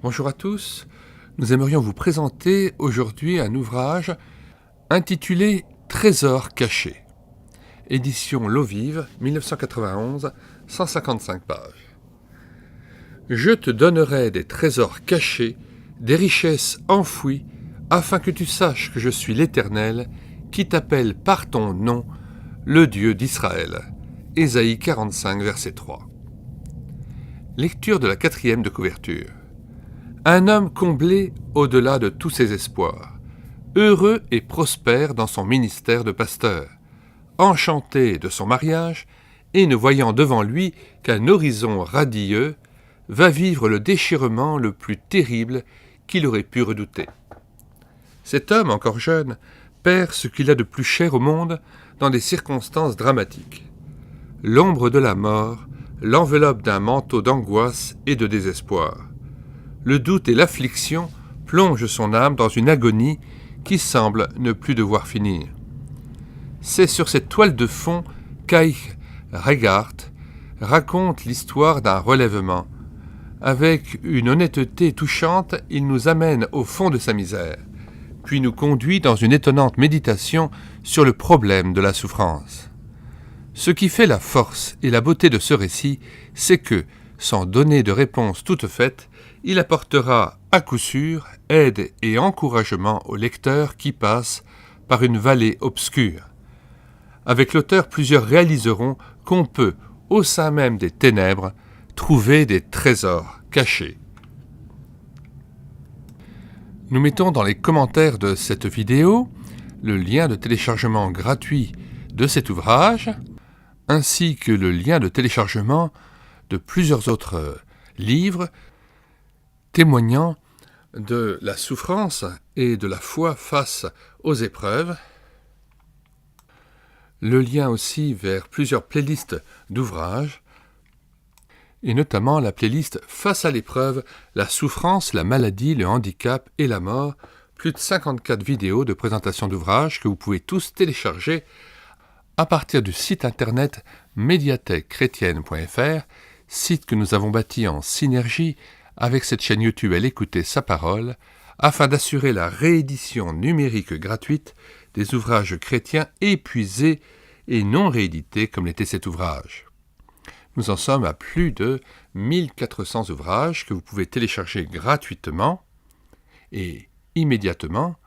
Bonjour à tous, nous aimerions vous présenter aujourd'hui un ouvrage intitulé Trésors cachés, édition L'Eau Vive, 1991, 155 pages. Je te donnerai des trésors cachés, des richesses enfouies, afin que tu saches que je suis l'Éternel, qui t'appelle par ton nom, le Dieu d'Israël. Ésaïe 45, verset 3. Lecture de la 4e de couverture. Un homme comblé au-delà de tous ses espoirs, heureux et prospère dans son ministère de pasteur, enchanté de son mariage et ne voyant devant lui qu'un horizon radieux, va vivre le déchirement le plus terrible qu'il aurait pu redouter. Cet homme, encore jeune, perd ce qu'il a de plus cher au monde dans des circonstances dramatiques. L'ombre de la mort l'enveloppe d'un manteau d'angoisse et de désespoir. Le doute et l'affliction plongent son âme dans une agonie qui semble ne plus devoir finir. C'est sur cette toile de fond qu'Eich Regard raconte l'histoire d'un relèvement. Avec une honnêteté touchante, il nous amène au fond de sa misère, puis nous conduit dans une étonnante méditation sur le problème de la souffrance. Ce qui fait la force et la beauté de ce récit, c'est que, sans donner de réponse toute faite, il apportera à coup sûr aide et encouragement au lecteur qui passe par une vallée obscure. Avec l'auteur, plusieurs réaliseront qu'on peut, au sein même des ténèbres, trouver des trésors cachés. Nous mettons dans les commentaires de cette vidéo le lien de téléchargement gratuit de cet ouvrage, ainsi que le lien de téléchargement de plusieurs autres livres témoignant de la souffrance et de la foi face aux épreuves, le lien aussi vers plusieurs playlists d'ouvrages, et notamment la playlist Face à l'épreuve, la souffrance, la maladie, le handicap et la mort, plus de 54 vidéos de présentation d'ouvrages que vous pouvez tous télécharger à partir du site internet médiathèquechrétienne.fr, site que nous avons bâti en synergie avec cette chaîne YouTube Elle écoutait sa parole, afin d'assurer la réédition numérique gratuite des ouvrages chrétiens épuisés et non réédités comme l'était cet ouvrage. Nous en sommes à plus de 1400 ouvrages que vous pouvez télécharger gratuitement et immédiatement.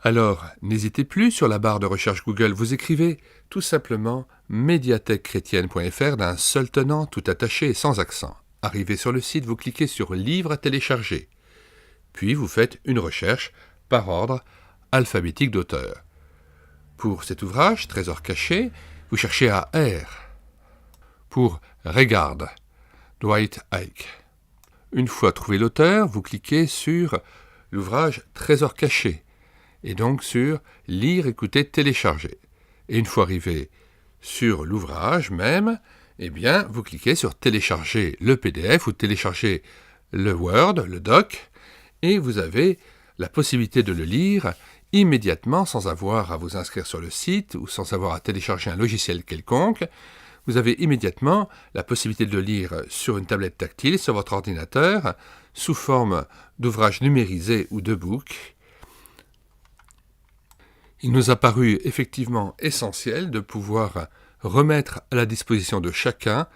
Alors, n'hésitez plus, sur la barre de recherche Google, vous écrivez tout simplement médiathèquechrétienne.fr d'un seul tenant, tout attaché et sans accent. Arrivé sur le site, vous cliquez sur « Livre à télécharger ». Puis vous faites une recherche par ordre alphabétique d'auteur. Pour cet ouvrage, Trésors cachés, vous cherchez à R. Pour Regard, Dwight Eich. Une fois trouvé l'auteur, vous cliquez sur l'ouvrage Trésors cachés, et donc sur « Lire, écouter, télécharger ». Et une fois arrivé sur l'ouvrage même, eh bien, vous cliquez sur « Télécharger le PDF » ou « Télécharger le Word », le doc, et vous avez la possibilité de le lire immédiatement sans avoir à vous inscrire sur le site ou sans avoir à télécharger un logiciel quelconque. Vous avez immédiatement la possibilité de le lire sur une tablette tactile, sur votre ordinateur, sous forme d'ouvrage numérisé ou de book. Il nous a paru effectivement essentiel de pouvoir remettre à la disposition de chacun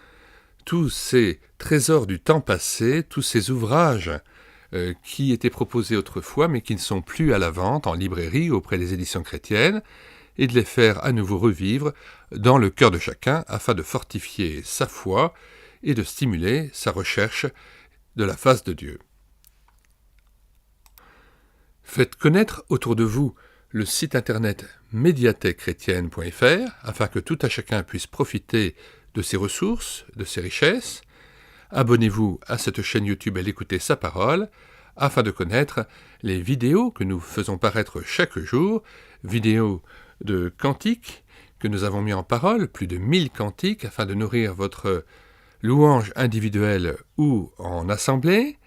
tous ces trésors du temps passé, tous ces ouvrages qui étaient proposés autrefois mais qui ne sont plus à la vente en librairie auprès des éditions chrétiennes, et de les faire à nouveau revivre dans le cœur de chacun afin de fortifier sa foi et de stimuler sa recherche de la face de Dieu. Faites connaître autour de vous le site internet médiathèquechrétienne.fr afin que tout à chacun puisse profiter de ses ressources, de ses richesses. Abonnez-vous à cette chaîne YouTube Elle écoutait sa parole afin de connaître les vidéos que nous faisons paraître chaque jour, vidéos de cantiques que nous avons mis en parole, plus de 1000 cantiques afin de nourrir votre louange individuelle ou en assemblée,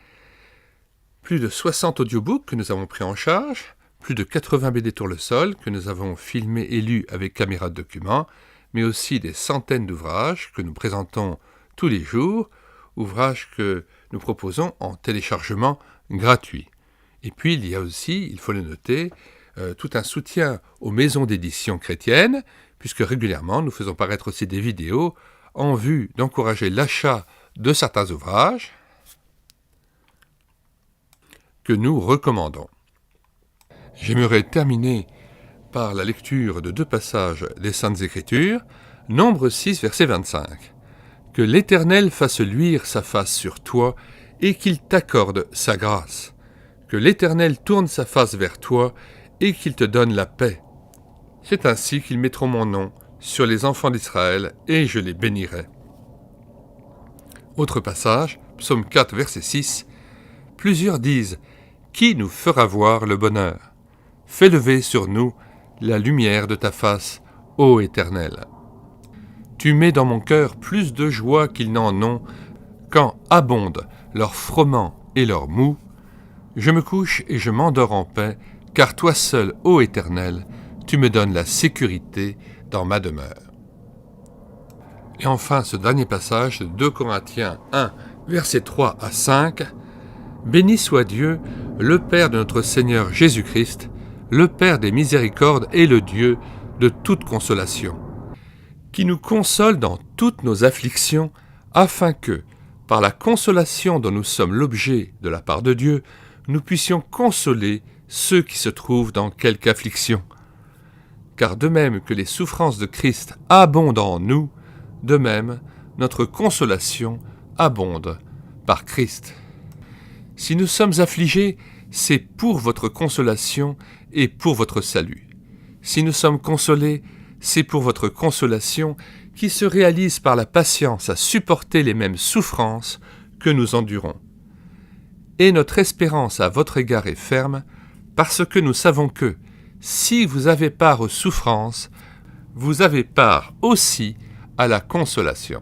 plus de 60 audiobooks que nous avons pris en charge, plus de 80 BD Tournesol que nous avons filmés et lus avec caméra de document, mais aussi des centaines d'ouvrages que nous présentons tous les jours ouvrage que nous proposons en téléchargement gratuit. Et puis il y a aussi, il faut le noter, tout un soutien aux maisons d'édition chrétiennes, puisque régulièrement nous faisons paraître aussi des vidéos en vue d'encourager l'achat de certains ouvrages que nous recommandons. J'aimerais terminer par la lecture de 2 passages des Saintes Écritures, Nombre 6, verset 25. « Que l'Éternel fasse luire sa face sur toi et qu'il t'accorde sa grâce. Que l'Éternel tourne sa face vers toi et qu'il te donne la paix. C'est ainsi qu'ils mettront mon nom sur les enfants d'Israël et je les bénirai. » Autre passage, Psaume 4, verset 6. « Plusieurs disent, qui nous fera voir le bonheur ? Fais lever sur nous la lumière de ta face, ô Éternel. Tu mets dans mon cœur plus de joie qu'ils n'en ont, quand abondent leur froment et leur mou. Je me couche et je m'endors en paix, car toi seul, ô Éternel, tu me donnes la sécurité dans ma demeure. » Et enfin, ce dernier passage de 2 Corinthiens 1, versets 3 à 5. « Béni soit Dieu, le Père de notre Seigneur Jésus-Christ, le Père des miséricordes et le Dieu de toute consolation, qui nous console dans toutes nos afflictions, afin que, par la consolation dont nous sommes l'objet de la part de Dieu, nous puissions consoler ceux qui se trouvent dans quelque affliction. Car de même que les souffrances de Christ abondent en nous, de même notre consolation abonde par Christ. Si nous sommes affligés, c'est pour votre consolation et pour votre salut. Si nous sommes consolés, c'est pour votre consolation qui se réalise par la patience à supporter les mêmes souffrances que nous endurons. Et notre espérance à votre égard est ferme, parce que nous savons que, si vous avez part aux souffrances, vous avez part aussi à la consolation.